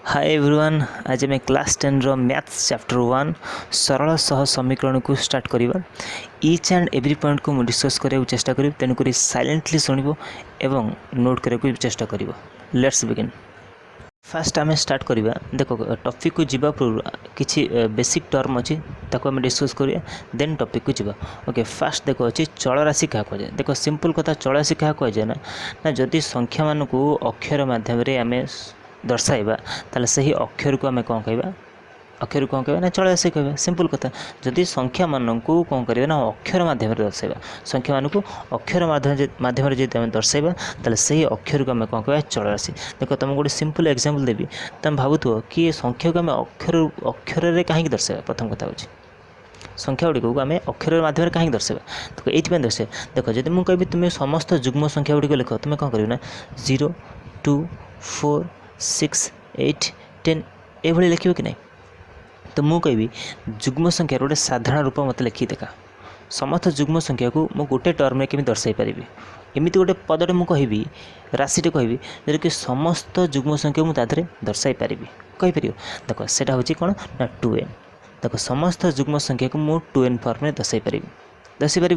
Hi everyone, आज मैं class 10 रो maths chapter 1 सरल सह समीकरण को स्टार्ट करिबा। ईच एंड एवरी पॉइंट को डिस्कस करने चेष्टा करी, तेणुक साइलेंटली शुणव एवं नोट करने चेष्टा कर। Let's begin. फास्ट आम स्टार्ट करवा। देख टॉपिक को जीवा पूर्व किसी बेसिक टर्म अच्छी ताको आम डिस्कस करिया, देन टॉपिक को जीवा। ओके, फास्ट देख अच्छी चल राशि क्या कहुए। देख सिंपल कथा, चल राशि क्या कहुए ना जदि संख्या मान को अक्षर मध्यम आम दर्शाइबा ताले सही अक्षर को आम कौन कहवा, अक्षर कौन कहवा ना चल राशि कहवा। सिंपल कथा, जदि संख्या मान को कौन करवा ना अक्षर मध्यम दर्शाइबा, संख्या मान को अक्षर मध्यम आम दर्शाइबा ताले सही अक्षर को आम कौन कहवा चल राशि। देख तुम गोटे सिंपल एग्जांपल देवी, तुम भावुव कि संख्या को आम अक्षर कहीं दर्शाइबा। प्रथम कथा होची संख्या गुड़ी को आम अक्षर मध्यम कहीं दर्शाइबा, तो ये दर्शाइबा। देख जब मुझे कहि तुम्हें समस्त जुग्म संख्या गुड़ी लिख, तुम्हें कौन कर 0 2 4 6 8 10 ये लिख कि नहीं। तो मुझे कहि जुग्म संख्यार गोटे साधारण रूप मत लिखी देखा। समस्त जुग्म संख्या को मुझे गोटे टर्म में दर्शाई पारि। एमती गोटे पदटे मुझे कहि राशिटे कहि जो कि समस्त जुग्म संख्या को मुझे दर्शाई पारि कहीपर। देख सेटा हूँ कौन ना 2n। देख समस्त जुग्म संख्या को मुझे 2n फॉर्म में दर्शाई पारि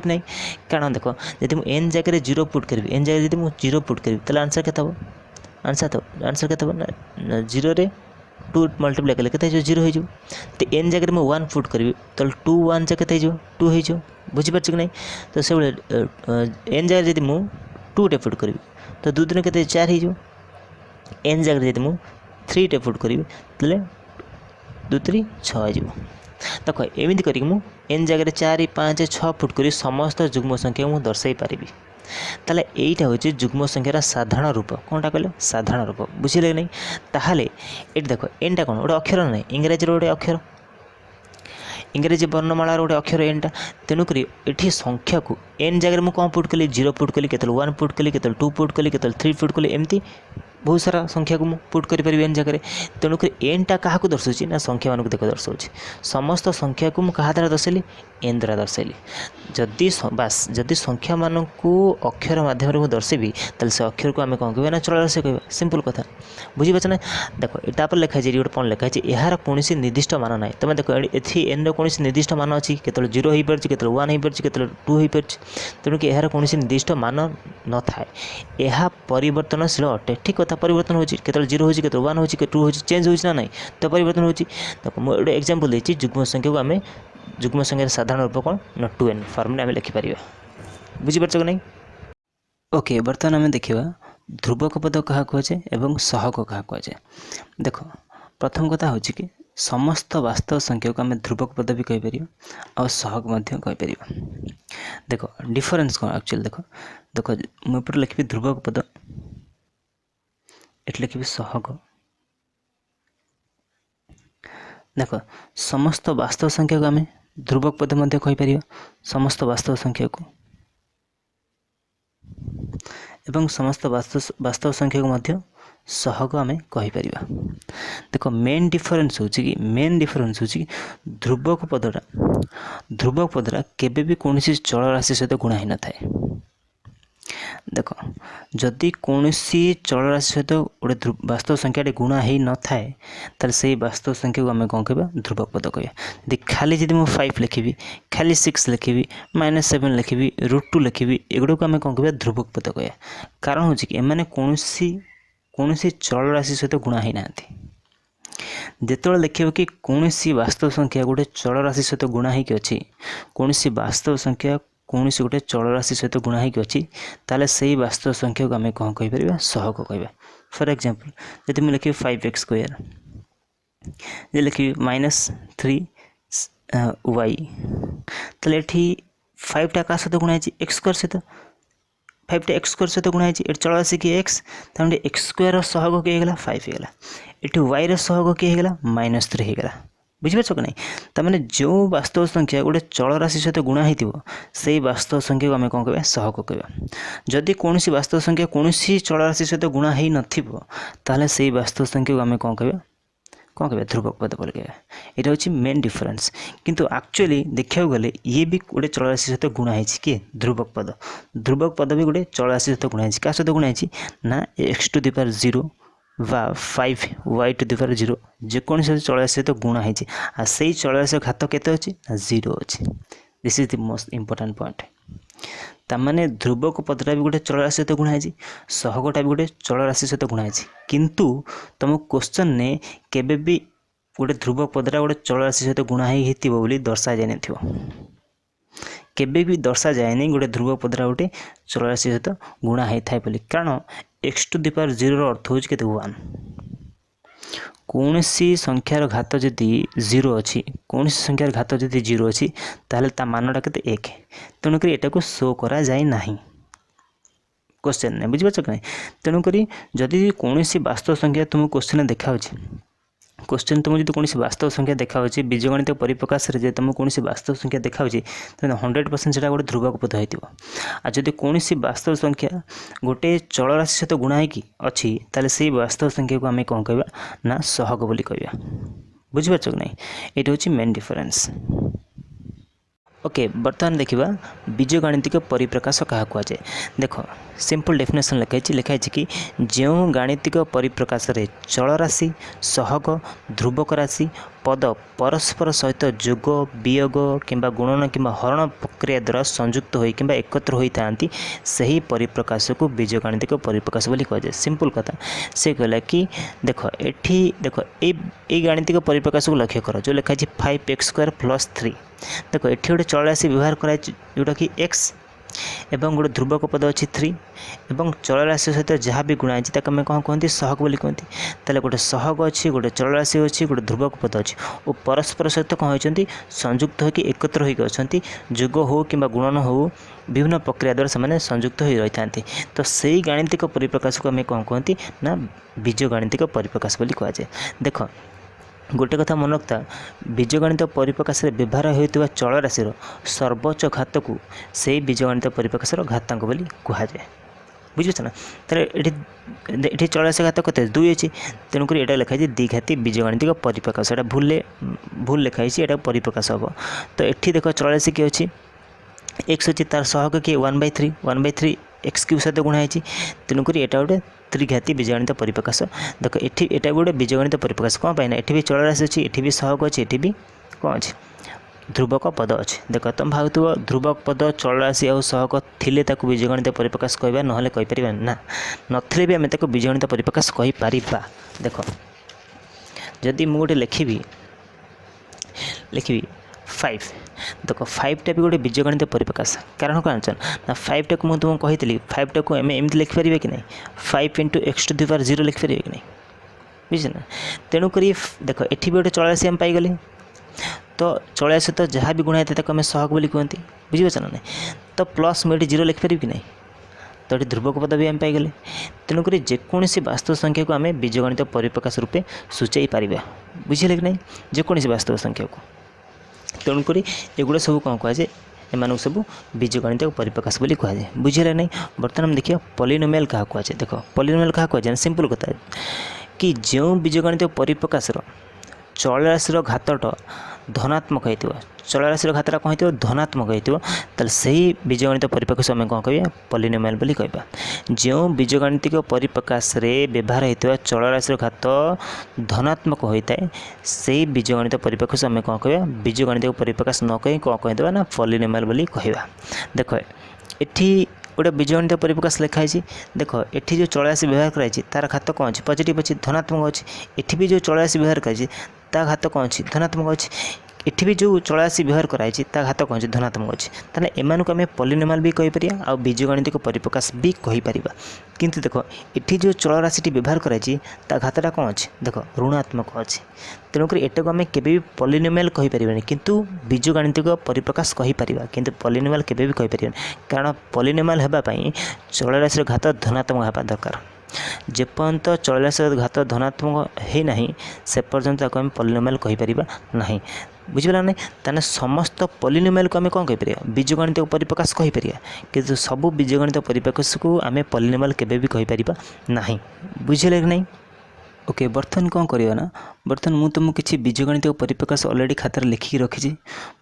नहीं। कारण देख जब मुझे n जगह 0 पुट करी, n जगह जब मुझे 0 पुट करी तो आंसर के आंसर के ना 0 रे 2 मल्टीप्लाई कले के 0 हो। तो n जगह मैं 1 पुट करी तो 2 1 जगह 2 हो। बुझीपार कि नहीं। तो से n जगह जब मुझे 2 टे पुट करी तो 2 दिन के 4 हो। n जगह जब मुझे 3 टे पुट करी तो 2 3 6 हो। देख एमती कर n जगह 4 5 6 फुट कर समस्त जुग्म संख्या मुझे दर्शाई पारि। ताले एटा हूँ जुग्म संख्यार साधारण रूप। कौनटा कहले साधारण रूप, बुझे नहीं। ताहले ये देख एनटा कौन गोटे अक्षर ना इंग्राजी गोटे अक्षर, इंग्राजी वर्णमाला गोटे अक्षर एनटा। तेणुक ये संख्या को एन जगह मुझे कौन पुट कली 0 पुट कली, केतल 1 पुट कली, केतल 2 पुट कली, केतल 3 पुट कली, एमती बहुत सारा संख्या को पुट कर एन जगह। तेणुक एनटा क्या दर्शाऊँ ना संख्या मान देख दर्शाऊँ समस्त संख्या को मुझे क्या द्वारा दर्शाइली एन द्वारा दर्शाइली। जदि बास जदि संख्या मान को अक्षर मध्यम मुझे दर्शेबी तो से अक्षर को आम कौन कह ना चल राशि कह। सिंपल कथा बुझीपार ना। देख यहाँ पर लिखाई गोटे कौन लिखाई यार कौन निर्दिष्ट मान ना। तुम देख ये एन रोन निर्दिष्ट मान अच्छी, केतल 0 हो पार, केतल 1 हो पार, केतल 2 हो पार। तेणुक यार कौन निर्दिष्ट मान न थाए, यह परिवर्तनशील अटे। ठीक कथा, परिवर्तन होची, केतल 0 होची, केतल 1 होची, केतल 2 होची, चेंज होची ना नहीं, तो परिवर्तन होची। देख मुझे गोटे एग्जांपल देती जुग्म संख्या को आम जुग्म संख्यार साधारण रूप कौन ना 2n फॉर्म में आम लिखिपर। बुझीपार कि नहीं। ओके, बर्तमान आम देखा ध्रुवक पद क्या कहुए एवं सहग क्या कहुए। देख प्रथम कथा हूँ कि समस्त वास्तव संख्या को आम ध्रुवक पद भी कहीपर और सहग कहीपर। देख डिफरेन्स कौन एक्चुअली देख देख मुझे लिखी ध्रुवक पद, ये लिखी सहग। देख समस्त वास्तव संख्या को आम ध्रुवक पद कहीपर, समस्त वास्तव संख्या को एवं समस्त वास्तव संख्या को सहग आम कहीपर। देख मेन डिफरेन्स हो कि ध्रुवक पदटा केबे भी कौन चल राशि सहित गुणा ही न थाए। देख जदि कौन चल राशि सहित गोटे वास्तव संख्या गुणा ही न थाए ताले से वास्तव संख्या को आम कौन कह ध्रुवक पद कह। यदि खाली जब मुझे 5 लिखी, खाली 6 लिखी, -7 लिखी, √2 लिखी, एगुड़ा को आम कौन कह ध्रुवक पद कह। कारण हूँ कि एम कौन चल राशि सहित गुणा ही ना। जिते देखिए कि कौन वास्तव संख्या गोटे चल राशि सहित गुणा ही अच्छी, कौन वास्तव संख्या कौन गोटे चल राशि सहित गुणा ही अच्छी, ताले से वास्तव संख्या को आम कौन कहीपर सहग कह। फॉर एग्जांपल जब मुझे लिखी 5x², जे लिखी -3y, तो ये 5टा क्या सहित गुणा x² सहित, 5टा x² सहित गुणा ये चल राशि कि x, तमें x² सहग किए 5 होगा, ये y सहग किए -3 होगा। बुझीपार कि नहीं। तमें जो वास्तव संख्या गोटे चल राशि सहित गुणा से वास्तव संख्या को आम कौन कह सहग कह। जदि कौन वास्तव संख्या कौन चल राशि सहित गुणा ही नाले से वास्तव संख्या को आम कौन कह ध्रुवक पद बोल कह। यहाँ हूँ मेन डिफरेन्स। किंतु एक्चुअली देखा गले ये भी गोटे चल राशि सहित गुणा है किए ध्रुवक पद भी गोटे चल राशि सहित गुणा क्या सहित गुणा ना x⁻0 वा 5y⁴0 जेकोसी चलराशि सहित गुणा होती आ से चलराशि घात केते अच्छी 0 अच्छी। This is the most important point. तामाने ध्रुवक पदटा भी गोटे चलराशि सहित गुणा है, सहगटा भी गोटे चलराशि सहित गुणा है, किंतु तुम क्वेश्चन ने केबे भी गोटे ध्रुवक पदटा गोटे चलराशि सहित गुणा होइथिबो बोली दर्शा जाय नथिबो, केबे भी दर्शा जाए गोटे ध्रुवक पदटा गोटे चलराशि सहित गुणा होता है बोली, कारण x⁴ अर्थ हो 1। कौन सी संख्यार घात जदि 0 अच्छी, कौन सी संख्यार घात जदि 0 अच्छी ताहले ता मानटा केते 1, तेणुक एटा को शो करा जाए नहीं क्वेश्चन ने, बुझिपारछ कि नहीं। तेणुक जदि कौन सी वास्तव संख्या तुम क्वेश्चन देखा क्वेश्चन तुम जो कौन वास्तव संख्या देखा बीजगणित परिप्रकाश में तुमको कौन वास्तव संख्या देखा 100% से गोटे ध्रुवक पद होती। कौन वास्तव संख्या गोटे चलराशि सहित गुणा होगी अच्छी ताले से वास्तव संख्या को आम कौन कह ना सहग बोली कह, बुझिपारछ कि नहीं। ये हूँ मेन डिफरेंस। ओके, बर्तमान देखा बीजगणितिक परिप्रकाश क्या कहुए। देख सिंपल डेफिनेशन लिखाई कि जो गाणितिक परिप्रकाश रे चलराशि सहग ध्रुवक राशि पद परस्पर सहित जोग वियोग किंबा गुणन किंबा हरण प्रक्रिया द्वारा संयुक्त होई किंबा एकत्र होता सही परिप्रकाश को बीजगणितिक परिप्रकाश बोली कहुए। सिंपल कथा से कहला कि देख एठी देख ए गाणितिक परिप्रकाश को लक्ष्य कर जो लिखाई 5x² + 3। देख ये गोटे चलराशि व्यवहार कराई जोटा कि x एवं गोटे ध्रुवक पद अच्छी 3 एवं चलराशि सहित जहाँ भी गुणा है आम कौन कहते सहग बोली कहते। ताले गोटे सहग अच्छी गोटे चलराशि अच्छी गोटे ध्रुवक पद अच्छी और परस्पर सहित कौन होती संयुक्त होकर एकत्र होकर अच्छा जोग हो कि गुणन हो विभिन्न प्रक्रिया द्वारा से संयुक्त हो रही था। तो सही गाणितिक परिप्रकाश को आम कौन कहती ना बीजगणितिक परिप्रकाश बोली कहुए। देख गोटे कथा मन रखता बीजगणित परिप्रकाश में व्यवहार होता चलराशि सर्वोच्च घात को से बीजगणित परिप्रकाश घातांक बोली कहुए, बुझे ना। ये चलराशि घात कत 2 अच्छी, तेणुक यहाँ लिखाई द्विघाती बीजगणितिक परिप्रकाश। भूल लिखाई यहाँ परिप्रकाश हम। तो ये देख चलराशि किए अच्छी x अच्छी तार सहग किए 1/3 x³ सहित गुणा है, तेणुक यहाँ गोटे त्रिघाती बीजगणित परिप्रकाश। देख ये गोटे बीजगणित परिप्रकाश कौन पाइना ये भी चलराशि अच्छी ये भी सहग अच्छी ये भी कौन अच्छी ध्रुवक पद अच्छे। देख तुम भाव ध्रुवक पद चलराशि और सहग थिले ताकू बीजगणित परिप्रकाश कहवा ना कहीपर ना नथिले भी आम बीजगणित परिप्रकाश कहीपर। देख जदि मुझे लिखी 5, देख 5टा भी गोटे बीजगणित परिप्रकाश। कारण कौन ना 5टा को मुझे तुमको कही 5टा को आम एमती लिखिपर कि नहीं 5 × x⁴ लिखिपर कि नहीं, बुझे ना। तेणुक देख ये भी गोटे चलराशि आम पाईगले। तो चलराशि तो जहाँ भी गुणा होता है आम सहग बोली कहते, बुझीपार ना नहीं। तो प्लस मुझे 0 लिखिपर कि नहीं, तो ये ध्रुवक पद भी आम पाईगले। तेणुक जेकोसी वास्तव संख्या को आम बीजगणित परिप्रकाश रूपे सूचाई पार, बुझे कि नहीं जेकोसी वास्तव संख्या को। तेणुक एगुड़ा सब कौन कहुए एम सब बीजगणित परिप्रकाश बोली कहुए, बुझे नहीं। बर्तमान देखिए पॉलिनोमियल क्या कहुए। देख पॉलिनोमियल क्या कहुए सिंपल कथा कि जो बीजगणित परिप्रकाश चलराशि घातटा धनात्मक होता चलराशि घातटा कौन हो धनात्मक होता से बीजगणित परिप्रकाश आम कौन कह पॉलिनोमियल बोली कहवा। जो बीजगणितिक परिप्रकाश रे व्यवहार होता चलराशि घात धनात्मक होता है से बीजगणित परिप्रकाश आम कौन कह बीजगणितिक परिप्रकाश न कहीं कौन कहीदेवा ना पॉलिनोमियल बोली कहवा। देख ये गोटे बीजगणित परिप्रकाश लिखाई। देख ये जो चलराशि व्यवहार कराई तार घात कौन अच्छी पॉजिटिव अच्छी धनात्मक अच्छी, ये भी जो चलराशि व्यवहार कराई ता घात कौन अच्छी धनात्मक अच्छी, ये भी जो चलराशि व्यवहार कराई ता घात कौन अच्छी धनात्मक अच्छी। ताने एमान को आम पॉलिनोमियल भी कहीपर आ बीजगणितिक परिप्रकाश भी कहीपर। किंतु देख ये जो चलराशि व्यवहार कराई ता घातटा कौन अच्छी देख ऋणात्मक अच्छी, तेणुक एटा को आम के पॉलिनोमियल कहीपर किंतु बीजगणितिक परिप्रकाश कहीपर, किंतु पॉलिनोमियल केबे भी कहीपर कारण पॉलिनोमियल होगापाई चलराशि घात धनात्मक होगा दरकार। जेपर्यंत चलराशि घात धनात्मक है ना से पर्यंत आम पॉलिनोमियल कहीपर ना, बुझीपारा नहीं। ताने समस्त पॉलिनोमियल को आम कौन कहीपर बीजगणित परिप्रकाश कहीपर, किंतु सबू बीजगणित परिप्रकाश को आम पॉलिनोमियल केबे भी कहीपर ना, बुझे कि नहीं। ओके बर्तमान कौन करवा ना बर्तमान मुझे तुमको किसी बीजगणित परिप्रकाश अलरेडी खातार लिखिकी रखी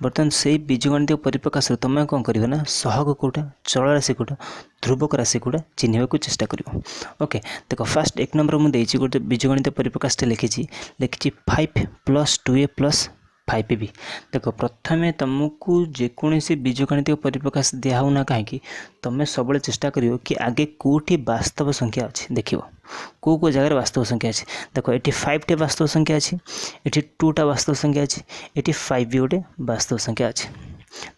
बर्तमान से बीजगणित परिप्रकाश तुम कौन कर ना सहग कौटा चल राशि कौटा ध्रुवक राशि कौटा चिन्ह को चेष्टा कर ओके देख फास्ट 1 नंबर मुझे गोटे बीजगणित परिप्रकाश लिखी 5 + 2a + 5b देख प्रथमे तुमको जेकोसी बीजगणित परिप्रकाश दिहना कहीं तुम सब चेष्टा कर कि आगे कौटी वास्तव संख्या अच्छी देख कौ जगह वास्तव संख्या अच्छी देख ये 5 टे वास्तव संख्या अच्छी ये 2 टा वास्तव संख्या अच्छी ये 5 भी गोटे वास्तव संख्या अच्छी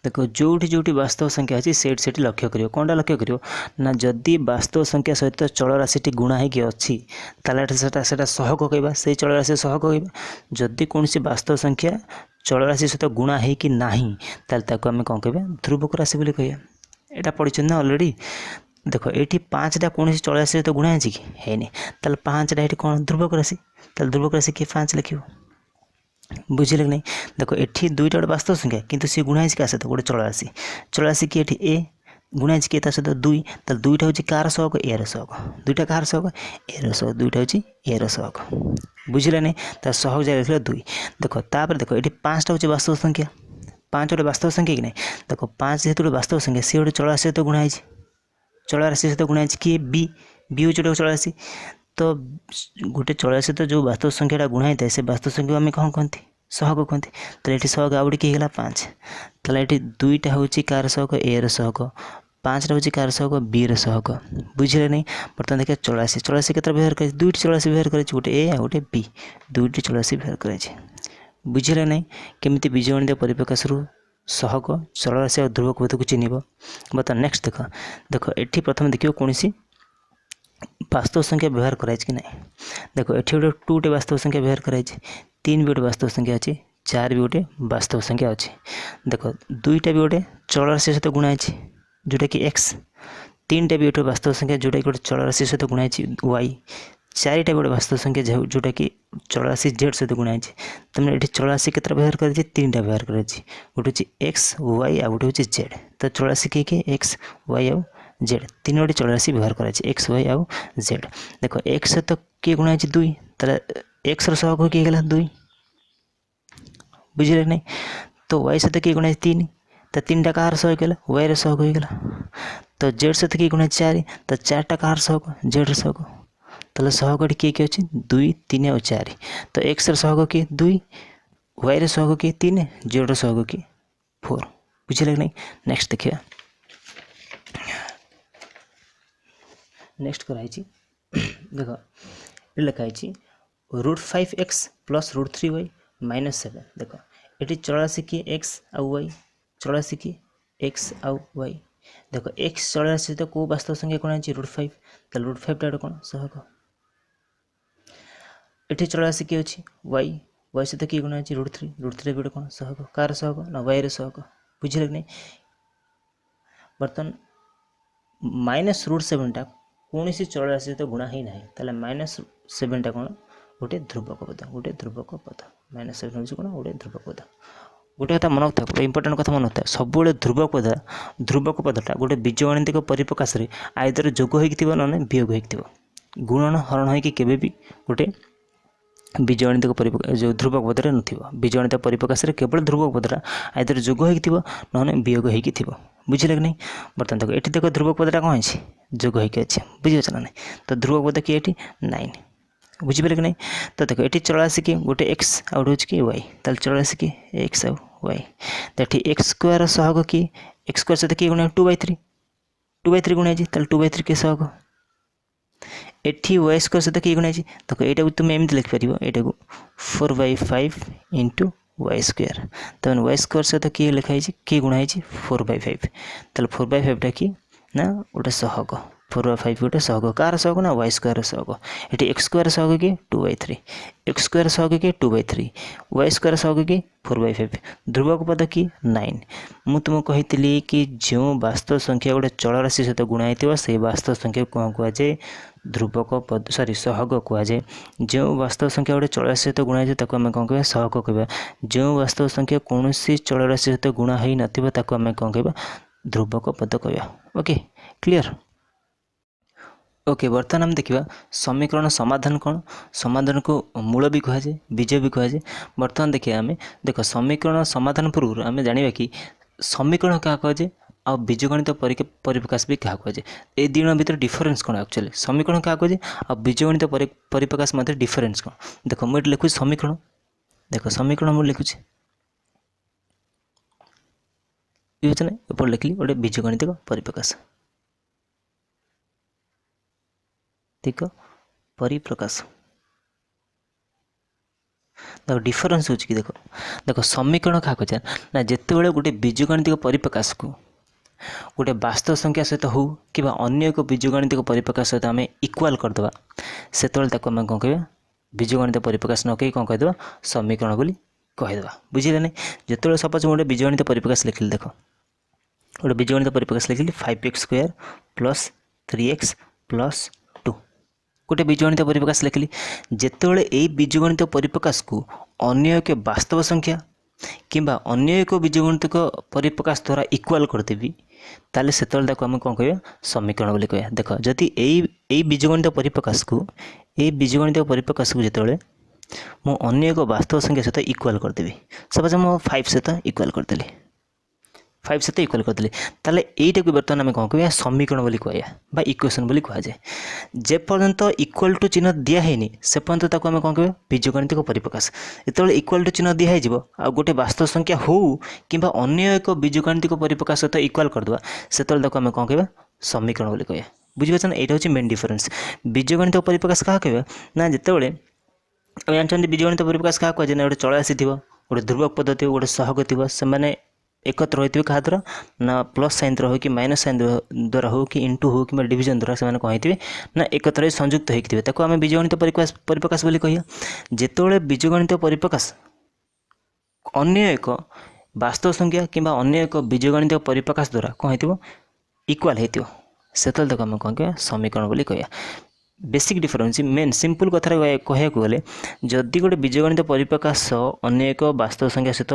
देख जोटी वास्तव संख्या अच्छी से लक्ष्य कर कौन लक्ष्य कर ना जदि वास्तव संख्या सहित चल राशि गुणा होती से सहग कहवा से चल राशि सहग कहवा जदि कौन वास्तव संख्या चल राशि सहित गुणा होकि नहीं आम कौन कह ध्रुवक राशि बोली कह यहाँ पढ़ी ना अलरेडी देख ये 5टा कौन चल राशि सहित गुणा है कि 5टा ये कौन ध्रुवक राशि ध्रुवक राशि किए 5 लिख बुझे कि नहीं देख ये 2टा गोटे वास्तव संख्या किंतु सी गुणा क्या सहित गोटे चल राशि कि ये ए गुणा किए सहित 2 2टा हूँ कार सहग ए सहग 2टा कार सहग ए सहग 2टा हूँ ए सहग बुझे नहीं तार सहग जगह लिखा 2 देख तापर देख ये 5टा हूँ वास्तव संख्या 5 गोटे वास्तव संख्या कि नहीं देख 5 जेहतु गोटे वास्तव संख्या सी गोटे चल राशि सहित गुणा चल राशि सहित गुणा किए बी बी हूँ गोटे चल राशि तो गोटे चल राशि सहित जो वास्तव संख्याटा गुणा होता है से वास्तव संख्या आम कौन कहते सहग कहते तो ये सहग आउट किए 5 ये 2टा हूँ कार सहग ए सहग 5टा हूँ कार सहग बी सहग बुझे नहीं बर्तमान देखिए चल राशि केत व्यवहार कर 2टी चल राशि व्यवहार कर गोटे ए गोटे बी 2टी चल राशि व्यवहार कर बुझे नहीं केमी बीजगणित परिप्रकाश सहग चल राशि और ध्रुवक पद को चिन्ह बर्तमान नेक्स्ट देख देख ये प्रथम देखिए कौन वास्तव संख्या व्यवहार कराई कि नहीं देख ये गोटे 2टे वास्तव संख्या व्यवहार कराई 3 भी गोटे वास्तव संख्या अच्छी 4 भी गोटे वास्तव संख्या अच्छी देख 2टा भी गोटे चल राशि सहित गुणा जोटा कि x 3टा भी गोटे वास्तव संख्या जोटा कि गोटे चल राशि सहित गुणा y 4टा भी गोटे वास्तव संख्या जोटा कि चल राशि z सहित गुणा तुमने ये चल राशि केतटा व्यवहार कर 3टा व्यवहार कर गोटे हूँ x y आ गोटे हूँ z तो चल राशि किए x y आउ z 3 गोटे चल राशि व्यवहार कर x y आउ z देख x सहित किए गुणा 2 तार x सहग किए गला 2 बुझे नहीं तो y सहित किए गुणा 3 तो 3टा कार सहग गला y सहग हो गला तो z सहित किए गुणा 4 तो 4टा कार सहग z सहग तो सहग किए किए अच्छे 2 3 और 4 तो x सहग किए 2 y सहग किए 3 z सहग किए 4 बुझे लगे नहीं नेक्स्ट देखिए नेक्स्ट कराई देख ये लिखाई √5x + √3y - 7 देख ये चल राशि किए x आउ y चल राशि किए x आउ y देख x चल राशि सहित कौ वास्तव संख्या कौन है √5 तो √5टा कौन सहग ये चल राशि किए अच्छी y y सहित किए गुणा √3 √3 भी कौन सहग कार सहग ना y सहग बुझे नहीं बर्तमान -√7टा कौन चल राशि सहित गुणा ही ना -7टा कौन गोटे ध्रुवक पद -7 हूँ कौन गोटे ध्रुवक पद गोटे कथा मन रखता गोटे इंपोर्टाट कथा मन रखता सब ध्रुवक पदटा गोटे बीजगणितिक परिप्रकाश आयदर जोग हो ना वियोग हो गुणन हरण हो गोटे बीजगणितिक जो ध्रुवक पदरे बीजगणित परिप्रकाश केवल ध्रुवक पदटा आयदर जोग हो ना वियोग हो बुझे कि नहीं बर्तमान देख ये देख ध्रुवक पदटा कौन है जोग होगी अच्छे बुझीपार ना तो ध्रुवक पद किए 9 बुझीपारे कि नहीं तो देख ये चल राशि कि गोटे x आउट हूँ कि y ताल चल राशि कि x आउ y तो ये x² सहग कि x² सहित किए गुणा 2/3 गुणा 2/3 के सहग एटी y² सहित किए गुणा देख यहाँ तुम एमती लिखिपर यहाँ 4/5 × y² तो y² सहित किए लिखाई किए गुणा 4/5 ताल 4/5टा किए ना गोटे सहग 4/5 गोटे सहग कार सहग ना y² सहग ये x² सहग कि 2/3 x² सहग कि 2/3 y² सहग कि 4/5 ध्रुवक पद कि 9 मु तुमको कही कि जो वास्तव संख्या गोटे चल राशि सहित गुणा हो से वास्तव संख्या कौन कहुए ध्रुवक पद सॉरी सहग कहुए जो वास्तव संख्या गोटे चल राशि सहित गुणा होता आम कौन कह सहग कह जो वास्तव संख्या कौन चल राशि सहित गुणा हो नाम कौन कह ध्रुवक पद कह ओके क्लियर ओके बर्तमान आम देखा समीकरण समाधान कौन समाधान को मूल भी कहुए बीज भी कहुए बर्तमान देखिए आम देख समीकरण समाधान पूर्व आम जाना कि समीकरण क्या कहुए आ बीजगणित परिप्रकाश भी क्या कहुए ए दिन भर डिफरेन्स कौन एक्चुअली समीकरण क्या कहुए आ बीजगणित परिप्रकाश मध्य डिफरेन्स कौन देख मुझे लिखुँ समीकरण देख समीकरण मुझे लिखुची ऊपर लिखली गोटे बीजगणित परिप्रकाश ठीक परिप्रकाश देख डिफरेन्स हो कि देख समीकरण क्या कहे ना जिते गोटे बीजगणित परिप्रकाश को गोटे वास्तव संख्या सहित हो कि अन्य एक बीजगणित परिप्रकाश सहित आम इक्वाल करदे से आम कौन कह बीजगणित परिप्रकाश न कही कौन कहीदे समीकरण बोली कहीदे बुझे ना जिते सपोज गोटे बीजगणित परिप्रकाश लिखिली देख गोटे बीजगणित परिप्रकाश लिखिली 5x² + 3x + 2 गोटे बीजगणित परिप्रकाश लिखिली जितेबाला यही बीजगणित परिप्रकाश को अन्य एक वास्तव संख्या किंबा अन्य एक बीजगणित परिप्रकाश द्वारा इक्वाल करदेवी ताले से आम कौन कह समीकरण बोली कह देख जदि यही बीजगणित परिप्रकाश को जितेबाला मु अन्य एक वास्तव संख्या सहित इक्वाल करदेवी सपोज मु 5 सहित इक्वाल करदेली 5 सहित इक्वाल करदेली ताले एटा को बर्तमान आम कौन कह समीकरण बोली कह इक्वेशन बोली कहुए जे पर्यंत इक्वाल टू चिन्ह दिखाई से पर्यंत आम कौन कह बीजगणित परिप्रकाश जो इक्वाल टू चिन्ह दिखाई आ गोटे वास्तव संख्या हो कि अन्य एक बीजगणित परिप्रकाश सहित इक्वाल करदे से आम कौन कह समीकरण बोली कह बुझीपार ना यहाँ हूँ मेन डिफरेन्स बीजगणित परिप्रकाश क्या कह ना जितेबाला जानते बीजगणित परिप्रकाश क्या कहुए ना गोटे चल राशि थी गोटे ध्रुवक पद थी गोटे सहग थी से एकत्र होते क्या द्वारा ना प्लस साइन द्वारा हो कि माइनस साइन द्वारा हो कि इंटू हो कि डिविजन द्वारा से कहते ना एकत्र संयुक्त होते आम बीजगणित परिप्रकाश बोली कह जितेबाला बीजगणित परिप्रकाश अन्य एक वास्तव संख्या कि अन्य एक बीजगणित परिप्रकाश द्वारा कौन हो इक्वाल हो से आम कौन कह समीकरण बोली कह बेसिक डिफरेन्स मेन सिंपल कथा कहूँ गले जदि गोटे बीजगणित परिप्रकाश अन्य एक वास्तव संख्या सहित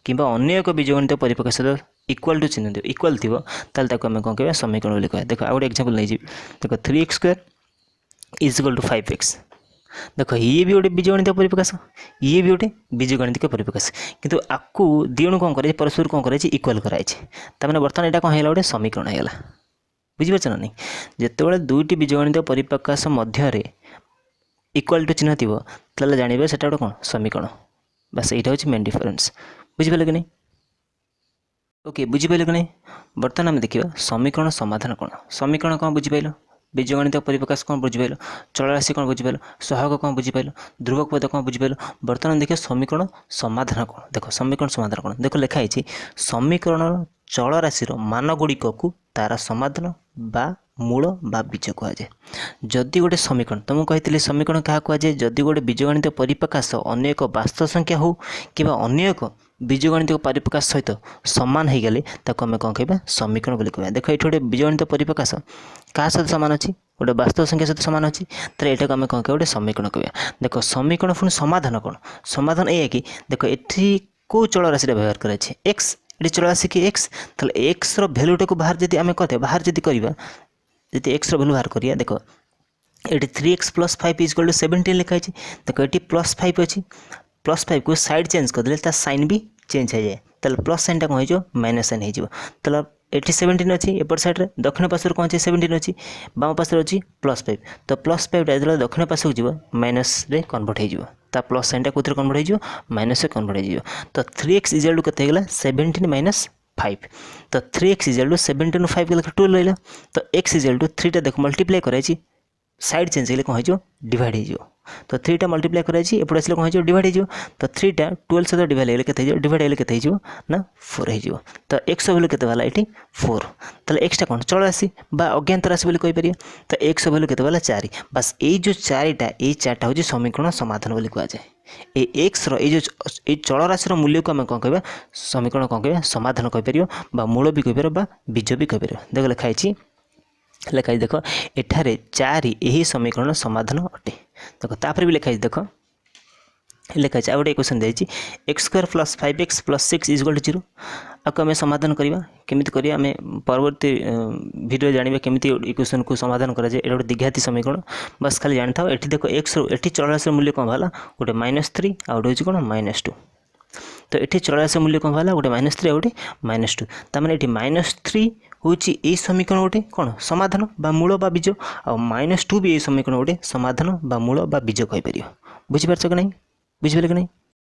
कि अन्य एक बीजगणित परिप्रकाश सहित इक्वाल टू चिन्ह थी इक्वाल थी ताल आम कौन कह समीकरण बोली कह देख गोटे एक्जाम्पल नहीं देख 3x² = 5x देख ये भी गोटे बीजगणित परिप्रकाश ये भी गोटे बीजगणित परिप्रकाश किंतु आपको दिणु कौन कर परस्पर कौन कर इक्वाल कराई तमें बर्तमान यहाँ कौन है गोटे समीकरण होगा बुझीपार ना नहीं जितेबाला दुईटी बीजगणित परिप्रकाश मध्य इक्वाल टू चिन्ह थी ताले जानवे से गोटे कौन समीकरण बस यहाँ हूँ मेन डिफरेन्स बुझिपारे कि नहीं ओके बुझिपारे कि नहीं बर्तमान आम देखा समीकरण समाधान कौन समीकरण कौन बुझिपाल बीजगणित परिप्रकाश कौन बुझिपाल चल राशि कौन बुझिपाल सहग कौन बुझिपाल ध्रुवक पद कौन बुझिपाल बर्तमान देखिए समीकरण समाधान कौन देख समीकरण समाधान कौन देख लिखाई समीकरण चल राशि मान गुड़िक को तार समाधान बा मूल बा बीज कहुए जदि गोटे समीकरण तुमको कही समीकरण क्या कहुए जदि गोटे बीजगणित परिप्रकाश अन्य एक वास्तव संख्या हो कि अन्य एक बीजगणित परिप्रकाश सहित सामान हो गले आम कौन कह समीकरण बोली कह देख ये गोटे बीजगणित परिप्रकाश क्या सहित सामान अच्छी गोटे वास्तव संख्या सहित सामान अच्छी तो यहाँ आम कौन कह गोटे समीकरण कह देख समीकरण पुणी समाधान कौन समाधान ये कि देख ये कौ चल राशि व्यवहार कराई एक्स ये चल राशि कि एक्स तो एक्स भैल्यूटा को बाहर जब आम कहते बाहर जब करवा जी एक्स भैल्यू बाहर करिया देख ये 3x + 5 = 17 लिखाई देख ये +5 अच्छी +5 को साइड चेंज करदे साइन भी चेंज हो जाए तो प्लस साइनटा कौन हो माइनस साइन हो ये 17 अच्छी एपट सैड्रे दक्षिण पार्श्व कौन अच्छी 17 अच्छी बाम पार्श्व अच्छी +5 तो +5टा जो दक्षिण पार्श्व को माइनस रे कन्वर्ट हो प्लस साइनटा कौन कन्वर्ट हो माइनस कन्वर्ट हो तो 3x = केते होगा 17 - 5 तो 3x = 17 - 5 के 12 रहा तो x = 3टा देख मल्टीप्लाई कराई साइड चेंज हेल्ले कौन हो डिवाइड हो तो 3टा मल्टीप्लाई कराई एपट आसे कौन हो डिवाइड हो तो 3टा 12 सहित डिवाइड हेल्ले डिवाइड हेल्ले केते ना 4 हो तो x भैल्यू केते वाला ये 4 तो एक्सटा कौन चल राशि अज्ञात राशि बोली कहीपर तो x भैल्यू केते वाला 4 बस ये जो 4टा हूँ समीकरण समाधान बोली कहुए ए एक्स ये चल राशि मूल्य को आम कौन कह समीकरण कौन कह समाधान कहीपर मूल भी कहीपर बीज भी कहीपर देख लिखाई देख एठारे 4 यही समीकरण समाधान अटे देख तापर भी लिखाई देख लिखाई आ गोटे क्वेश्चन दी x² + 5x + 6 = 0 आपको आम समाधान करवा केमी करिया आम परवर्ती वीडियो जाना केमी इक्वेशन को समाधान करा जाए। गोटे द्विघाती समीकरण बस खाली जानी था। ये देख एक्स ये चलराशि मूल्य कौन बाला गोटे -3 आउट हूँ कौन -2। तो ये चलराशि मूल्य कौन बाला गोटे -3 आ गोटे -2 तार ये -3 हूँ ये समीकरण गोटे कौन समाधान बा मूल बा बीज आ -2 भी ये समीकरण गोटे समाधान बा मूल बा बीज कहीपर। बुझीपार कि नहीं? बुझिपारे कि नहीं?